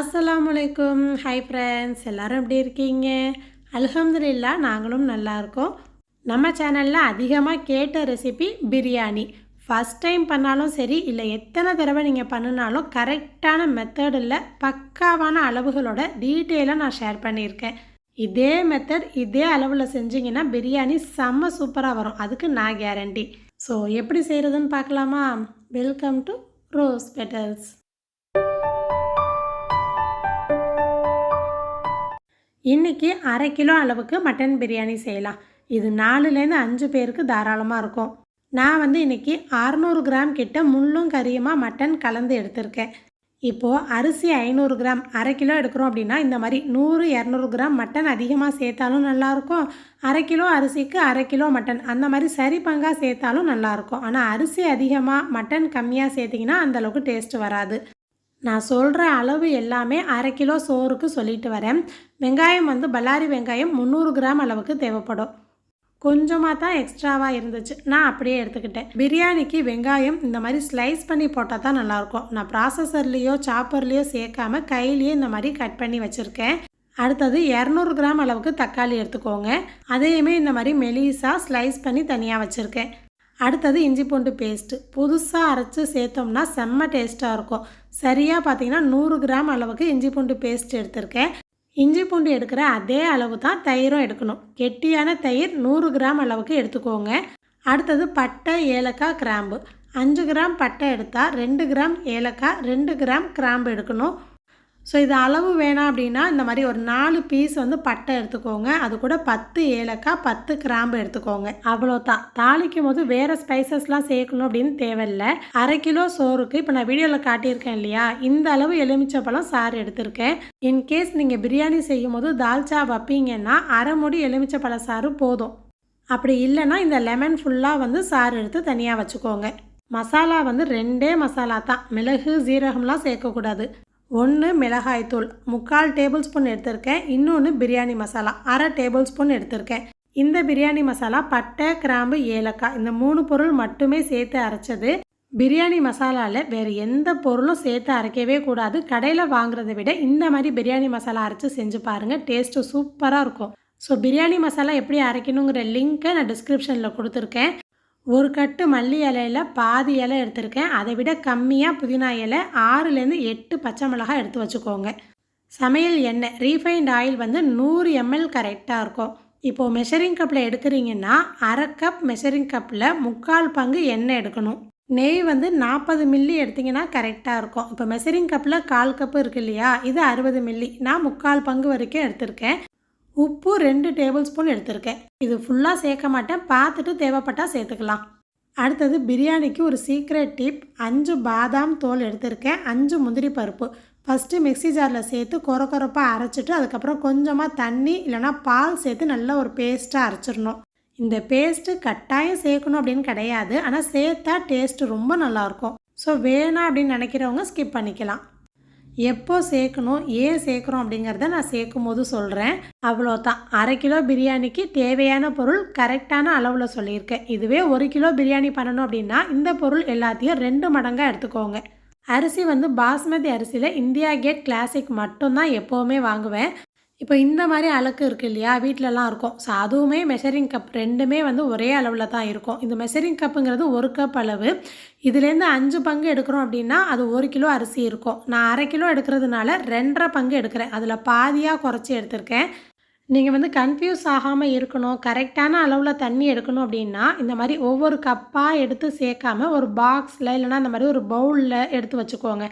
அஸ்ஸலாமுஅலைக்கும். Hi friends, எல்லோரும் எப்படி இருக்கீங்க? அல்ஹம்துலில்லாஹ், நாங்களும் நல்லா இருக்கோம். நம்ம சேனலில் அதிகமாக கேட்ட ரெசிபி பிரியாணி. ஃபஸ்ட் டைம் பண்ணாலும் சரி, இல்லை எத்தனை தடவை நீங்கள் பண்ணினாலும் கரெக்டான மெத்தடில் பக்காவான அளவுகளோட டீட்டெயிலாக நான் ஷேர் பண்ணியிருக்கேன். இதே மெத்தட் இதே அளவில் செஞ்சிங்கன்னா பிரியாணி செம்ம சூப்பராக வரும். அதுக்கு நான் கேரண்டி. ஸோ எப்படி செய்கிறதுன்னு பார்க்கலாமா? Welcome to rose petals. இன்றைக்கி 1/2 கிலோ அளவுக்கு மட்டன் பிரியாணி செய்யலாம். இது 4லேருந்து 5 பேருக்கு தாராளமாக இருக்கும். நான் இன்றைக்கி 600 கிராம் கிட்ட முள்ளும் கறியுமா மட்டன் கலந்து எடுத்திருக்கேன். இப்போது அரிசி 500 கிராம் 1/2 கிலோ எடுக்கிறோம் அப்படின்னா இந்த மாதிரி 100-200 கிராம் மட்டன் அதிகமாக சேர்த்தாலும் நல்லாயிருக்கும். 1/2 கிலோ அரிசிக்கு 1/2 கிலோ மட்டன் அந்த மாதிரி சரி பங்காக சேர்த்தாலும் நல்லாயிருக்கும். ஆனால் அரிசி அதிகமாக மட்டன் கம்மியாக சேர்த்திங்கன்னா அந்தளவுக்கு டேஸ்ட்டு வராது. நான் சொல்கிற அளவு எல்லாமே 1/2 கிலோ சோறுக்கு சொல்லிட்டு வரேன். வெங்காயம் பல்லாரி வெங்காயம் 300 கிராம் அளவுக்கு தேவைப்படும். கொஞ்சமாக தான் எக்ஸ்ட்ராவாக இருந்துச்சு, நான் அப்படியே எடுத்துக்கிட்டேன். பிரியாணிக்கு வெங்காயம் இந்த மாதிரி ஸ்லைஸ் பண்ணி போட்டால் தான் நல்லாயிருக்கும். நான் ப்ராசஸர்லேயோ சாப்பர்லேயோ சேர்க்காம கையிலேயே இந்த மாதிரி கட் பண்ணி வச்சுருக்கேன். அடுத்தது 200 கிராம் அளவுக்கு தக்காளி எடுத்துக்கோங்க. அதையுமே இந்த மாதிரி மெலிசாக ஸ்லைஸ் பண்ணி தனியாக வச்சுருக்கேன். அடுத்தது இஞ்சி பூண்டு பேஸ்ட்டு புதுசாக அரைச்சி சேர்த்தோம்னா செம்ம டேஸ்ட்டாக இருக்கும். சரியாக பார்த்தீங்கன்னா 100 கிராம் அளவுக்கு இஞ்சி பூண்டு பேஸ்ட் எடுத்திருக்கேன். இஞ்சி பூண்டு எடுக்கிற அதே அளவு தான் தயிரும் எடுக்கணும். கெட்டியான தயிர் 100 கிராம் அளவுக்கு எடுத்துக்கோங்க. அடுத்தது பட்டை, ஏலக்காய், கிராம்பு 5 கிராம் பட்டை எடுத்தால் 2 கிராம் ஏலக்காய், 2 கிராம் கிராம்பு எடுக்கணும். ஸோ இது அளவு வேணாம் அப்படின்னா இந்த மாதிரி ஒரு 4 பீஸ் பட்டை எடுத்துக்கோங்க. அது கூட 10 ஏலக்காய், 10 கிராம்பு எடுத்துக்கோங்க. அவ்வளோதான். தாளிக்கும் போது வேறு ஸ்பைசஸ்லாம் சேர்க்கணும் அப்படின்னு தேவையில்லை. 1/2 கிலோ சோறுக்கு இப்போ நான் வீடியோவில் காட்டியிருக்கேன் இல்லையா, இந்த அளவு எலுமிச்சப்பழம் சாறு எடுத்திருக்கேன். இன்கேஸ் நீங்கள் பிரியாணி செய்யும் போது தால்ச்சா வைப்பீங்கன்னா 1/2 மூடி எலுமிச்சப்பழ சாறு போதும். அப்படி இல்லைன்னா இந்த லெமன் ஃபுல்லாக சாறு எடுத்து தனியாக வச்சுக்கோங்க. மசாலா 2 மசாலா தான். மிளகு, ஜீரகம்லாம் சேர்க்கக்கூடாது. 1 மிளகாய்த்தூள் 3/4 டேபிள் ஸ்பூன் எடுத்திருக்கேன். இன்னொன்று பிரியாணி மசாலா 1/2 டேபிள் ஸ்பூன் எடுத்திருக்கேன். இந்த பிரியாணி மசாலா பட்டை, கிராம்பு, ஏலக்காய் இந்த 3 பொருள் மட்டுமே சேர்த்து அரைச்சது. பிரியாணி மசாலாவில் வேறு எந்த பொருளும் சேர்த்து அரைக்கவே கூடாது. கடையில் வாங்குறதை விட இந்த மாதிரி பிரியாணி மசாலா அரைச்சி செஞ்சு பாருங்கள், டேஸ்ட்டு சூப்பராக இருக்கும். ஸோ பிரியாணி மசாலா எப்படி அரைக்கணுங்கிற லிங்க்கை நான் டிஸ்கிரிப்ஷனில் கொடுத்துருக்கேன். ஒரு கட்டு மல்லி இலையில் பாதி இலை எடுத்திருக்கேன். அதை விட கம்மியாக புதினா இலை, 6லேருந்து 8 பச்சை மிளகாய் எடுத்து வச்சுக்கோங்க. சமையல் எண்ணெய் ரீஃபைண்ட் ஆயில் 100 ml கரெக்டாக இருக்கும். இப்போது மெஷரிங் கப்பில் எடுக்கிறீங்கன்னா 1/2 கப் மெஷரிங் கப்பில் 3/4 பங்கு எண்ணெய் எடுக்கணும். நெய் 40 மில்லி எடுத்திங்கன்னா கரெக்டாக இருக்கும். இப்போ மெஷரிங் கப்பில் 1/4 கப்பு இருக்குது இல்லையா, இது 60 மில்லி. நான் 3/4 பங்கு வரைக்கும் எடுத்திருக்கேன். உப்பு 2 டேபிள் ஸ்பூன் எடுத்திருக்கேன். இது ஃபுல்லாக சேர்க்க மாட்டேன், பார்த்துட்டு தேவைப்பட்டால் சேர்த்துக்கலாம். அடுத்தது பிரியாணிக்கு ஒரு சீக்ரெட் டிப். 5 பாதாம் தோல் எடுத்திருக்கேன், 5 முந்திரி பருப்பு. ஃபஸ்ட்டு மிக்ஸி ஜாரில் சேர்த்து கொரப்பாக அரைச்சிட்டு அதுக்கப்புறம் கொஞ்சமாக தண்ணி இல்லைனா பால் சேர்த்து நல்லா ஒரு பேஸ்ட்டாக அரைச்சிடணும். இந்த பேஸ்ட்டு கட்டாயம் சேர்க்கணும் அப்படின்னு கிடையாது, ஆனால் சேர்த்தா டேஸ்ட்டு ரொம்ப நல்லாயிருக்கும். ஸோ வேணாம் அப்படின்னு நினைக்கிறவங்க ஸ்கிப் பண்ணிக்கலாம். எப்போ சேர்க்கணும், ஏன் சேர்க்குறோம் அப்படிங்கிறத நான் சேர்க்கும் போது சொல்கிறேன். அவ்வளோதான். 1/2 கிலோ பிரியாணிக்கு தேவையான பொருள் கரெக்டான அளவில் சொல்லியிருக்கேன். இதுவே 1 கிலோ பிரியாணி பண்ணணும் அப்படின்னா இந்த பொருள் எல்லாத்தையும் 2 மடங்காக எடுத்துக்கோங்க. அரிசி பாஸ்மதி அரிசியில் இந்தியா கேட் கிளாசிக் மட்டும்தான் எப்போவுமே வாங்குவேன். இப்போ இந்த மாதிரி அளக்கு இருக்குது இல்லையா, வீட்டிலலாம் இருக்கும். ஸோ அதுவுமே மெஷரிங் கப் 2மே ஒரே அளவில் தான் இருக்கும். இந்த மெஷரிங் கப்புங்கிறது 1 கப் அளவு. இதுலேருந்து 5 பங்கு எடுக்கிறோம் அப்படின்னா அது 1 கிலோ அரிசி இருக்கும். நான் 1/2 கிலோ எடுக்கிறதுனால 2.5 பங்கு எடுக்கிறேன். அதில் பாதியாக குறைச்சி எடுத்திருக்கேன். நீங்கள் கன்ஃபியூஸ் ஆகாமல் இருக்கணும், கரெக்டான அளவில் தண்ணி எடுக்கணும் அப்படின்னா இந்த மாதிரி ஒவ்வொரு கப்பாக எடுத்து சேர்க்காமல் ஒரு பாக்ஸில் இல்லைனா இந்த மாதிரி ஒரு பவுலில் எடுத்து வச்சுக்கோங்க.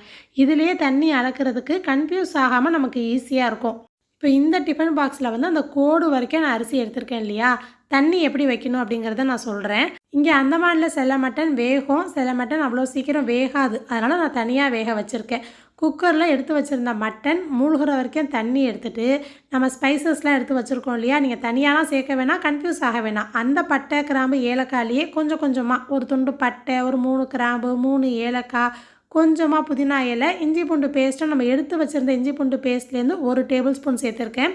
இதுலேயே தண்ணி அளக்கிறதுக்கு கன்ஃபியூஸ் ஆகாமல் நமக்கு ஈஸியாக இருக்கும். இப்போ இந்த டிஃபன் பாக்ஸில் அந்த கோடு வரைக்கும் நான் அரிசி எடுத்திருக்கேன் இல்லையா, தண்ணி எப்படி வைக்கணும் அப்படிங்கிறத நான் சொல்கிறேன். இங்கே அந்தமானில் சில மட்டன் வேகும், சில மட்டன் அவ்வளோ சீக்கிரம் வேகாது. அதனால் நான் தனியாக வேக வச்சுருக்கேன். குக்கரில் எடுத்து வச்சுருந்த மட்டன் மூழ்கிற வரைக்கும் தண்ணி எடுத்துகிட்டு நம்ம ஸ்பைசஸ்லாம் எடுத்து வச்சுருக்கோம் இல்லையா, நீங்கள் தனியாலாம் சேர்க்க வேணாம், கன்ஃபியூஸ் ஆக வேணாம். அந்த பட்டை, கிராம்பு, ஏலக்காயிலேயே கொஞ்சம் கொஞ்சமாக ஒரு துண்டு பட்டை, ஒரு 3 கிராம்பு, 3 ஏலக்காய், கொஞ்சமாக புதினா இலை, இஞ்சி பூண்டு பேஸ்ட்டும் நம்ம எடுத்து வச்சுருந்த இஞ்சி பூண்டு பேஸ்ட்லேருந்து 1 டேபிள் ஸ்பூன் சேர்த்துருக்கேன்.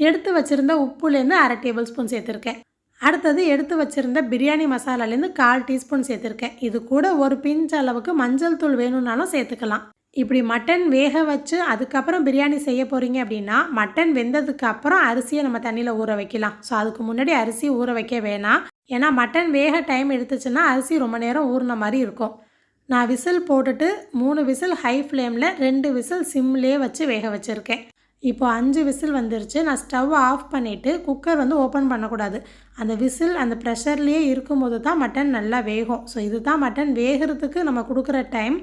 எடுத்து வச்சுருந்த உப்புலேருந்து 1/2 டேபிள் ஸ்பூன் சேர்த்துருக்கேன். அடுத்தது எடுத்து வச்சுருந்த பிரியாணி மசாலாலேருந்து 1/4 டீஸ்பூன் சேர்த்துருக்கேன். இது கூட ஒரு பிஞ்ச் அளவுக்கு மஞ்சள் தூள் வேணும்னாலும் சேர்த்துக்கலாம். இப்படி மட்டன் வேக வச்சு அதுக்கப்புறம் பிரியாணி செய்ய போகிறீங்க அப்படின்னா மட்டன் வெந்ததுக்கு அப்புறம் அரிசியை நம்ம தண்ணியில் ஊற வைக்கலாம். ஸோ அதுக்கு முன்னாடி அரிசி ஊற வைக்க வேணாம். ஏன்னா மட்டன் வேக டைம் எடுத்துச்சுன்னா அரிசி ரொம்ப நேரம் ஊறின மாதிரி இருக்கும். நான் விசில் போட்டுட்டு 3 விசில் ஹை ஃப்ளேமில் 2 விசில் சிம்லேயே வச்சு வேக வச்சுருக்கேன். இப்போ 5 விசில் வந்துருச்சு. நான் ஸ்டவ் ஆஃப் பண்ணிவிட்டு குக்கர் வந்து ஓப்பன் பண்ணக்கூடாது. அந்த விசில் அந்த ப்ரெஷர்லேயே இருக்கும்போது தான் மட்டன் நல்லா வேகும். ஸோ இது தான் மட்டன் வேகிறதுக்கு நம்ம கொடுக்குற டைம்.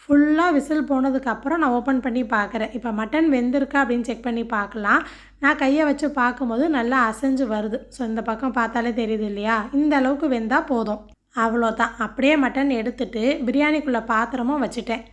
ஃபுல்லாக விசில் போனதுக்கப்புறம் நான் ஓப்பன் பண்ணி பார்க்குறேன். இப்போ மட்டன் வெந்திருக்கா அப்படின்னு செக் பண்ணி பார்க்கலாம். நான் கையை வச்சு பார்க்கும்போது நல்லா அசைஞ்சு வருது. ஸோ இந்த பக்கம் பார்த்தாலே தெரியுது இல்லையா? இந்த அளவுக்கு வெந்தால் போதும். அவ்வளோதான். அப்படியே மட்டன் எடுத்துகிட்டு பிரியாணிக்குள்ளே பாத்திரமும் வச்சுட்டேன்.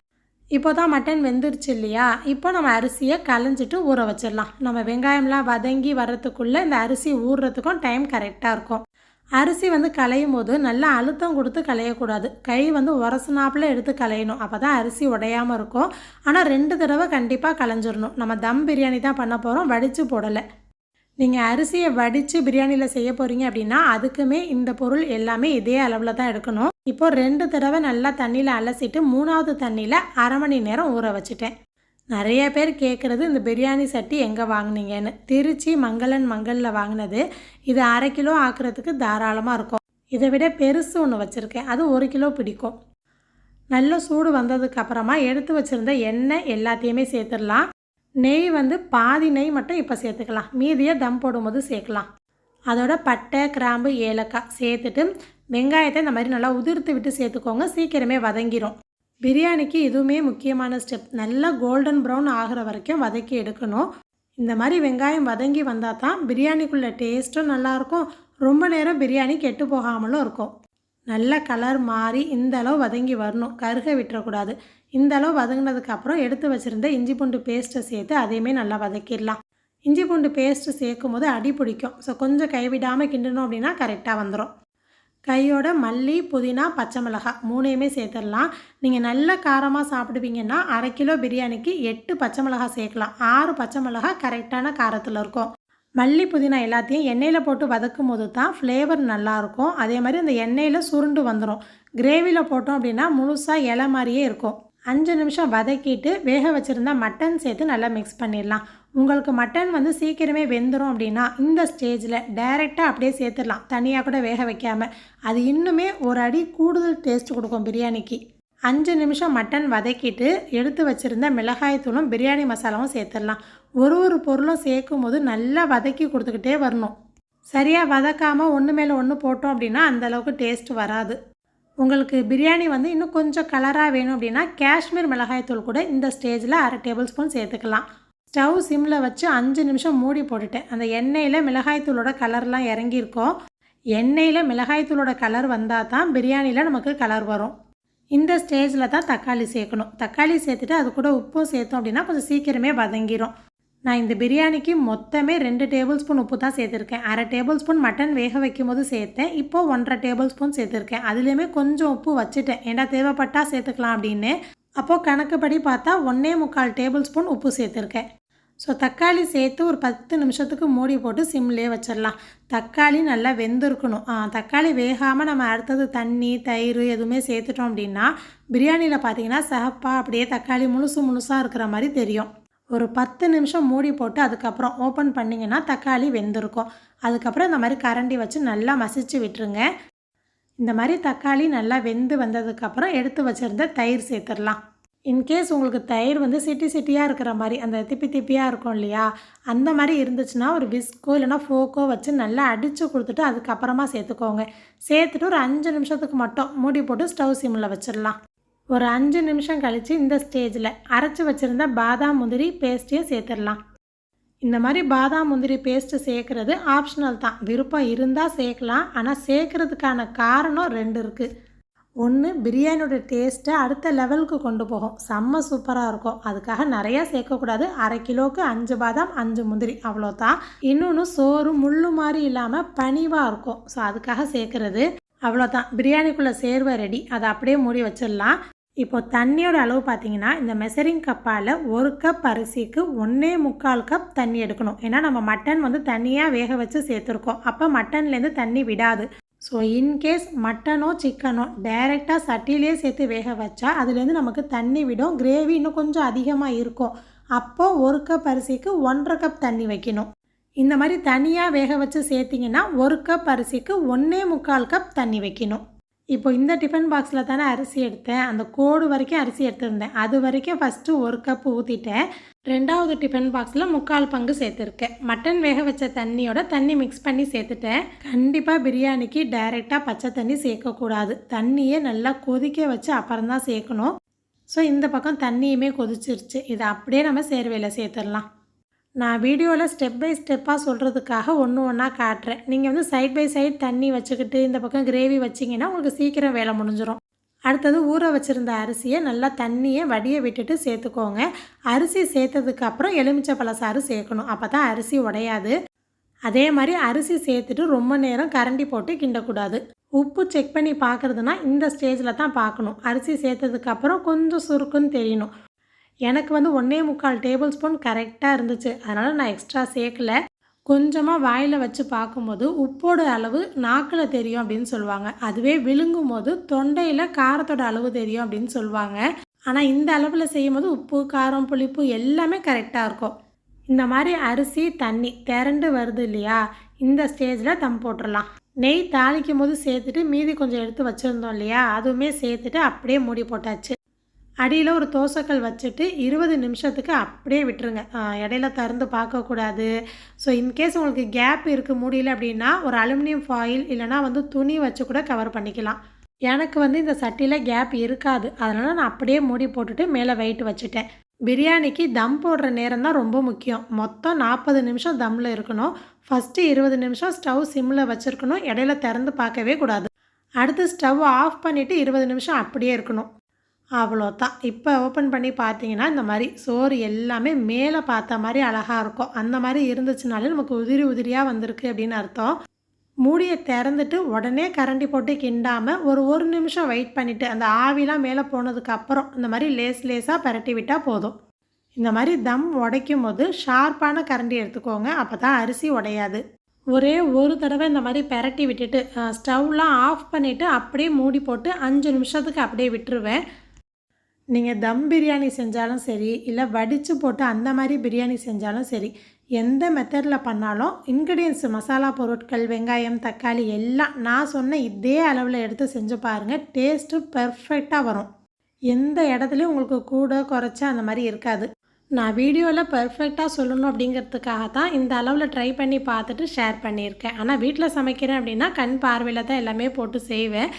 இப்போ தான் மட்டன் வெந்துருச்சு இல்லையா? இப்போ நம்ம அரிசியை களைஞ்சிட்டு ஊற வச்சிடலாம். நம்ம வெங்காயம்லாம் வதங்கி வர்றதுக்குள்ளே இந்த அரிசி ஊறுறதுக்கும் டைம் கரெக்டாக இருக்கும். அரிசி வந்து களையும் போது நல்லா அழுத்தம் கொடுத்து களையக்கூடாது. கை வந்து உரசுனாப்பில் எடுத்து களையணும். அப்போ தான் அரிசி உடையாமல் இருக்கும். ஆனால் 2 தடவை கண்டிப்பாக களைஞ்சிடணும். நம்ம தம் பிரியாணி தான் பண்ண போகிறோம், வடித்து போடலை. நீங்கள் அரிசியை வடித்து பிரியாணியில் செய்ய போகிறீங்க அப்படின்னா அதுக்குமே இந்த பொருள் எல்லாமே இதே அளவில் தான் எடுக்கணும். இப்போ 2 தடவை நல்லா தண்ணியில் அலசிட்டு 3வது தண்ணியில் அரை மணி நேரம் ஊற வச்சுட்டேன். நிறைய பேர் கேட்குறது இந்த பிரியாணி சட்டி எங்கே வாங்கினீங்கன்னு. திருச்சி மங்களில் வாங்கினது. இது 1/2 கிலோ ஆக்குறதுக்கு தாராளமாக இருக்கும். இதை விட பெருசு ஒன்று வச்சுருக்கேன், அது 1 கிலோ பிடிக்கும். நல்ல சூடு வந்ததுக்கு அப்புறமா எடுத்து வச்சுருந்த எண்ணெய் எல்லாத்தையுமே சேர்த்துடலாம். நெய் வந்து பாதி நெய் மட்டும் இப்போ சேர்த்துக்கலாம், மீதியை தம் போடும்போது சேர்க்கலாம். அதோட பட்டை, கிராம்பு, ஏலக்காய் சேர்த்துட்டு வெங்காயத்தை இந்த மாதிரி நல்லா உதிர்த்து விட்டு சேர்த்துக்கோங்க, சீக்கிரமே வதங்கிடும். பிரியாணிக்கு இதுவுமே முக்கியமான ஸ்டெப். நல்லா கோல்டன் ப்ரௌன் ஆகிற வரைக்கும் வதக்கி எடுக்கணும். இந்த மாதிரி வெங்காயம் வதங்கி வந்தால் தான் பிரியாணிக்குள்ளே டேஸ்ட்டும் நல்லாயிருக்கும், ரொம்ப நேரம் பிரியாணி கெட்டு போகாமலும் இருக்கும். நல்ல கலர் மாறி இந்த அளவு வதங்கி வரணும், கருக விட்டுறக்கூடாது. இந்த அளவு வதங்கினதுக்கப்புறம் எடுத்து வச்சுருந்த இஞ்சி பூண்டு பேஸ்ட்டை சேர்த்து அதையுமே நல்லா வதக்கிடலாம். இஞ்சி பூண்டு பேஸ்ட்டு சேர்க்கும் போது அடி பிடிக்கும். ஸோ கொஞ்சம் கைவிடாமல் கிண்டணும் அப்படின்னா கரெக்டாக வந்துடும். கையோட மல்லி, புதினா, பச்சை மிளகாய் 3யுமே சேர்த்துடலாம். நீங்கள் நல்ல காரமாக சாப்பிடுவீங்கன்னா 1/2 கிலோ பிரியாணிக்கு 8 பச்சை மிளகாய் சேர்க்கலாம். 6 பச்சை மிளகாய் கரெக்டான காரத்தில் இருக்கும். மல்லி, புதினா எல்லாத்தையும் எண்ணெயில் போட்டு வதக்கும் போது தான் ஃப்ளேவர் நல்லாயிருக்கும். அதே மாதிரி அந்த எண்ணெயில் சுருண்டு வந்துடும். கிரேவியில் போட்டோம் அப்படின்னா முழுசாக இலை மாதிரியே இருக்கும். 5 நிமிஷம் வதக்கிட்டு வேக வச்சுருந்தா மட்டன் சேர்த்து நல்லா மிக்ஸ் பண்ணிடலாம். உங்களுக்கு மட்டன் வந்து சீக்கிரமே வெந்துடும் அப்படின்னா இந்த ஸ்டேஜில் டைரெக்டாக அப்படியே சேர்த்துடலாம், தனியாக கூட வேக வைக்காமல். அது இன்னுமே ஒரு அடி கூடுதல் டேஸ்ட் கொடுக்கும் பிரியாணிக்கு. 5 நிமிஷம் மட்டன் வதக்கிட்டு எடுத்து வச்சுருந்த மிளகாய்த்தூளும் பிரியாணி மசாலாவும் சேர்த்துடலாம். ஒரு பொருளும் சேர்க்கும் போது நல்லா வதக்கி கொடுத்துக்கிட்டே வரணும். சரியாக வதக்காமல் ஒன்று மேலே ஒன்று போட்டோம் அப்படின்னா அந்தளவுக்கு டேஸ்ட் வராது. உங்களுக்கு பிரியாணி வந்து இன்னும் கொஞ்சம் கலராக வேணும் அப்படின்னா காஷ்மீர் மிளகாய்த்தூள் கூட இந்த ஸ்டேஜில் 1/2 டேபிள் ஸ்பூன் சேர்த்துக்கலாம். ஸ்டவ் சிம்மில் வச்சு 5 நிமிஷம் மூடி போட்டுட்டேன். அந்த எண்ணெயில் மிளகாய்த்தூளோட கலர்லாம் இறங்கியிருக்கோம். எண்ணெயில் மிளகாய்த்தூளோட கலர் வந்தால் தான் பிரியாணியில் நமக்கு கலர் வரும். இந்த ஸ்டேஜில் தான் தக்காளி சேர்க்கணும். தக்காளி சேர்த்துட்டு அது கூட உப்பும் சேர்த்தோம் அப்படின்னா கொஞ்சம் சீக்கிரமே வதங்கிடும். நான் இந்த பிரியாணிக்கு மொத்தமே 2 டேபிள் ஸ்பூன் உப்பு தான் சேர்த்துருக்கேன். 1/2 டேபிள் ஸ்பூன் மட்டன் வேக வைக்கும் போது சேர்த்தேன். இப்போது 1/2 டேபிள் ஸ்பூன் சேர்த்துருக்கேன். அதுலேயுமே கொஞ்சம் உப்பு வச்சுட்டேன், ஏன்னா தேவைப்பட்டால் சேர்த்துக்கலாம் அப்படின்னு. அப்போது கணக்குப்படி பார்த்தா 1.25 டேபிள் ஸ்பூன் உப்பு சேர்த்துருக்கேன். ஸோ தக்காளி சேர்த்து ஒரு 10 நிமிஷத்துக்கு மூடி போட்டு சிம்லேயே வச்சிடலாம். தக்காளி நல்லா வெந்திருக்கணும். தக்காளி வேகாமல் நம்ம அடுத்தது தண்ணி, தயிர் எதுவுமே சேர்த்துட்டோம் அப்படின்னா பிரியாணியில் பார்த்தீங்கன்னா சிகப்பாக அப்படியே தக்காளி முழுசாக இருக்கிற மாதிரி தெரியும். ஒரு 10 நிமிஷம் மூடி போட்டு அதுக்கப்புறம் ஓப்பன் பண்ணிங்கன்னா தக்காளி வெந்திருக்கும். அதுக்கப்புறம் இந்த மாதிரி கரண்டி வச்சு நல்லா மசிச்சு விட்டுருங்க. இந்த மாதிரி தக்காளி நல்லா வெந்து வந்ததுக்கப்புறம் எடுத்து வச்சுருந்த தயிர் சேர்த்துடலாம். இன்கேஸ் உங்களுக்கு தயிர் வந்து சிட்டியாக இருக்கிற மாதிரி அந்த திப்பியாக இருக்கும் இல்லையா, அந்த மாதிரி இருந்துச்சுன்னா ஒரு விஸ்கோ இல்லைனா ஃபோக்கோ வச்சு நல்லா அடித்து கொடுத்துட்டு அதுக்கப்புறமா சேர்த்துக்கோங்க. சேர்த்துட்டு ஒரு 5 நிமிஷத்துக்கு மட்டும் மூடி போட்டு ஸ்டவ் சிம்மில் வச்சிடலாம். ஒரு 5 நிமிஷம் கழித்து இந்த ஸ்டேஜில் அரைச்சி வச்சுருந்த பாதாம் முந்திரி பேஸ்ட்டையும் சேர்த்துடலாம். இந்த மாதிரி பாதாம் முந்திரி பேஸ்ட்டு சேர்க்குறது ஆப்ஷனல் தான், விருப்பம் இருந்தால் சேர்க்கலாம். ஆனால் சேர்க்குறதுக்கான காரணம் 2 இருக்குது. ஒன்று, பிரியாணியோட டேஸ்ட்டை அடுத்த லெவலுக்கு கொண்டு போகும், செம்ம சூப்பராக இருக்கும். அதுக்காக நிறையா சேர்க்கக்கூடாது. 1/2 கிலோவுக்கு 5 பாதாம் 5 முந்திரி அவ்வளோதான். இன்னொன்று, சோறு முள்ளு மாதிரி இல்லாமல் பனிவாக இருக்கும். ஸோ அதுக்காக சேர்க்குறது அவ்வளோதான். பிரியாணிக்குள்ளே சேர்வை ரெடி. அதை அப்படியே மூடி வச்சிடலாம். இப்போது தண்ணியோட அளவு பார்த்திங்கன்னா இந்த மெஷரிங் கப்பால் 1 கப் அரிசிக்கு 1.25 கப் தண்ணி எடுக்கணும். ஏன்னா நம்ம மட்டன் வந்து தண்ணியாக வேக வச்சு சேர்த்துருக்கோம். அப்போ மட்டன்லேருந்து தண்ணி விடாது. ஸோ இன்கேஸ் மட்டனோ சிக்கனோ டைரெக்டாக சட்டியிலே சேர்த்து வேக வச்சா அதுலேருந்து நமக்கு தண்ணி விடும், கிரேவி இன்னும் கொஞ்சம் அதிகமாக இருக்கும். அப்போது 1 கப் அரிசிக்கு 1.5 கப் தண்ணி வைக்கணும். இந்த மாதிரி தனியாக வேக வச்சு சேர்த்திங்கன்னா 1 கப் அரிசிக்கு 1.25 கப் தண்ணி வைக்கணும். இப்போ இந்த டிஃபன் பாக்ஸில் தானே அரிசி எடுத்தேன், அந்த கோடு வரைக்கும் அரிசி எடுத்துருந்தேன். அது வரைக்கும் ஃபஸ்ட்டு 1 கப் ஊற்றிட்டேன். 2வது டிஃபன் பாக்ஸில் 3/4 பங்கு சேர்த்துருக்கேன். மட்டன் வேக வச்ச தண்ணியோட தண்ணி மிக்ஸ் பண்ணி சேர்த்துட்டேன். கண்டிப்பாக பிரியாணிக்கு டைரெக்டாக பச்சை தண்ணி சேர்க்கக்கூடாது. தண்ணியே நல்லா கொதிக்க வச்சு அப்புறம் தான் சேர்க்கணும். ஸோ இந்த பக்கம் தண்ணியுமே கொதிச்சிருச்சு. இதை அப்படியே நம்ம சேர்வையில் சேர்த்துடலாம். நான் வீடியோவில் ஸ்டெப் பை ஸ்டெப்பாக சொல்கிறதுக்காக ஒன்று ஒன்றா காட்டுறேன். நீங்கள் வந்து சைட் பை சைட் தண்ணி வச்சுக்கிட்டு இந்த பக்கம் கிரேவி வச்சிங்கன்னா உங்களுக்கு சீக்கிரம் வேலை முடிஞ்சிடும். அடுத்தது ஊற வச்சுருந்த அரிசியை நல்லா தண்ணியை வடிய விட்டுட்டு சேர்த்துக்கோங்க. அரிசி சேர்த்ததுக்கப்புறம் எலுமிச்சை பழசாறு சேர்க்கணும், அப்போ தான் அரிசி உடையாது. அதே மாதிரி அரிசி சேர்த்துட்டு ரொம்ப நேரம் கரண்டி போட்டு கிண்டக்கூடாது. உப்பு செக் பண்ணி பார்க்குறதுனா இந்த ஸ்டேஜில் தான் பார்க்கணும். அரிசி சேர்த்ததுக்கப்புறம் கொஞ்சம் சுருக்குன்னு தெரியணும். எனக்கு வந்து 1.25 டேபிள் ஸ்பூன் கரெக்டாக இருந்துச்சு, அதனால் நான் எக்ஸ்ட்ரா சேர்க்கலை. கொஞ்சமாக வாயில் வச்சு பார்க்கும்போது உப்போட அளவு நாக்கில் தெரியும் அப்படின்னு சொல்லுவாங்க. அதுவே விழுங்கும் போது தொண்டையில் காரத்தோட அளவு தெரியும் அப்படின்னு சொல்லுவாங்க. ஆனால் இந்த அளவில் செய்யும்போது உப்பு, காரம், புளிப்பு எல்லாமே கரெக்டாக இருக்கும். இந்த மாதிரி அரிசி தண்ணி திரண்டு வருது இல்லையா, இந்த ஸ்டேஜில் தம் போட்டுடலாம். நெய் தாளிக்கும் போது சேர்த்துட்டு மீதி கொஞ்சம் எடுத்து வச்சுருந்தோம் இல்லையா, அதுவுமே சேர்த்துட்டு அப்படியே மூடி போட்டாச்சு. அடியில் ஒரு தோசைக்கல் வச்சுட்டு 20 நிமிஷத்துக்கு அப்படியே விட்டுருங்க. இடையில திறந்து பார்க்கக்கூடாது. ஸோ இன்கேஸ் உங்களுக்கு கேப் இருக்குது முடியல அப்படின்னா ஒரு அலுமினியம் ஃபாயில் இல்லைனா வந்து துணி வச்சு கூட கவர் பண்ணிக்கலாம். எனக்கு வந்து இந்த சட்டியில் கேப் இருக்காது, அதனால் நான் அப்படியே மூடி போட்டுட்டு மேலே வெயிட் வச்சுட்டேன். பிரியாணிக்கு தம் போடுற நேரம் தான் ரொம்ப முக்கியம். மொத்தம் 40 நிமிஷம் தம்மில் இருக்கணும். ஃபஸ்ட்டு 20 நிமிஷம் ஸ்டவ் சிம்மில் வச்சுருக்கணும், இடையில திறந்து பார்க்கவே கூடாது. அடுத்து ஸ்டவ் ஆஃப் பண்ணிவிட்டு 20 நிமிஷம் அப்படியே இருக்கணும். அவ்வளோதான். இப்போ ஓப்பன் பண்ணி பார்த்தீங்கன்னா இந்த மாதிரி சோறு எல்லாமே மேலே பார்த்த மாதிரி அழகாக இருக்கும். அந்த மாதிரி இருந்துச்சுனாலே நமக்கு உதிரி உதிரியாக வந்திருக்கு அப்படின்னு அர்த்தம். மூடியை திறந்துட்டு உடனே கரண்டி போட்டு கிண்டாமல் ஒரு நிமிஷம் வெயிட் பண்ணிவிட்டு அந்த ஆவிலாம் மேலே போனதுக்கப்புறம் இந்த மாதிரி லேஸாக பரட்டி விட்டால் போதும். இந்த மாதிரி தம் உடைக்கும் போது ஷார்ப்பான கரண்டி எடுத்துக்கோங்க, அப்போ தான் அரிசி உடையாது. ஒரே ஒரு தடவை இந்த மாதிரி பரட்டி விட்டுட்டு ஸ்டவ்லாம் ஆஃப் பண்ணிவிட்டு அப்படியே மூடி போட்டு 5 நிமிஷத்துக்கு அப்படியே விட்டுருவேன். நீங்கள் தம் பிரியாணி செஞ்சாலும் சரி, இல்லை வடித்து போட்டு அந்த மாதிரி பிரியாணி செஞ்சாலும் சரி, எந்த மெத்தடில் பண்ணாலும் இன்க்ரீடியன்ஸ் மசாலா பொருட்கள், வெங்காயம், தக்காளி எல்லாம் நான் சொன்ன இதே அளவில் எடுத்து செஞ்சு பாருங்கள். டேஸ்ட்டு பெர்ஃபெக்டாக வரும். எந்த இடத்துலையும் உங்களுக்கு கூட குறைச்சா அந்த மாதிரி இருக்காது. நான் வீடியோவில் பெர்ஃபெக்டாக சொல்லணும் அப்படிங்கிறதுக்காக தான் இந்த அளவில் ட்ரை பண்ணி பார்த்துட்டு ஷேர் பண்ணியிருக்கேன். ஆனால் வீட்டில் சமைக்கிறேன் அப்படின்னா கண் பார்வையில் தான் எல்லாமே போட்டு செய்வேன்.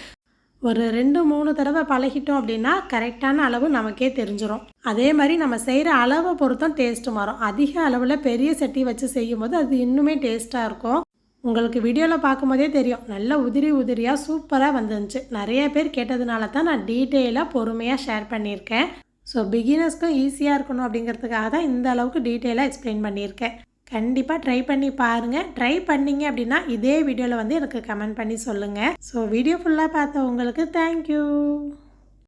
ஒரு 2-3 தடவை பழகிட்டோம் அப்படின்னா கரெக்டான அளவு நமக்கே தெரிஞ்சிடும். அதே மாதிரி நம்ம செய்கிற அளவை பொறுத்தும் டேஸ்ட்டு மாறும். அதிக அளவில் பெரிய சட்டி வச்சு செய்யும் போது அது இன்னுமே டேஸ்ட்டாக இருக்கும். உங்களுக்கு வீடியோவில் பார்க்கும்போதே தெரியும், நல்ல உதிரி உதிரியாக சூப்பராக வந்துருந்துச்சு. நிறைய பேர் கேட்டதுனால தான் நான் டீட்டெயிலாக பொறுமையாக ஷேர் பண்ணியிருக்கேன். ஸோ பிகினர்ஸ்க்கும் ஈஸியாக இருக்கணும் அப்படிங்கிறதுக்காக தான் இந்த அளவுக்கு டீட்டெயிலாக எக்ஸ்பிளைன் பண்ணியிருக்கேன். கண்டிப்பாக ட்ரை பண்ணி பாருங்கள். ட்ரை பண்ணிங்க அப்படின்னா இதே வீடியோவில் வந்து எனக்கு கமெண்ட் பண்ணி சொல்லுங்கள். ஸோ வீடியோ ஃபுல்லாக பார்த்த உங்களுக்கு தேங்க்யூ.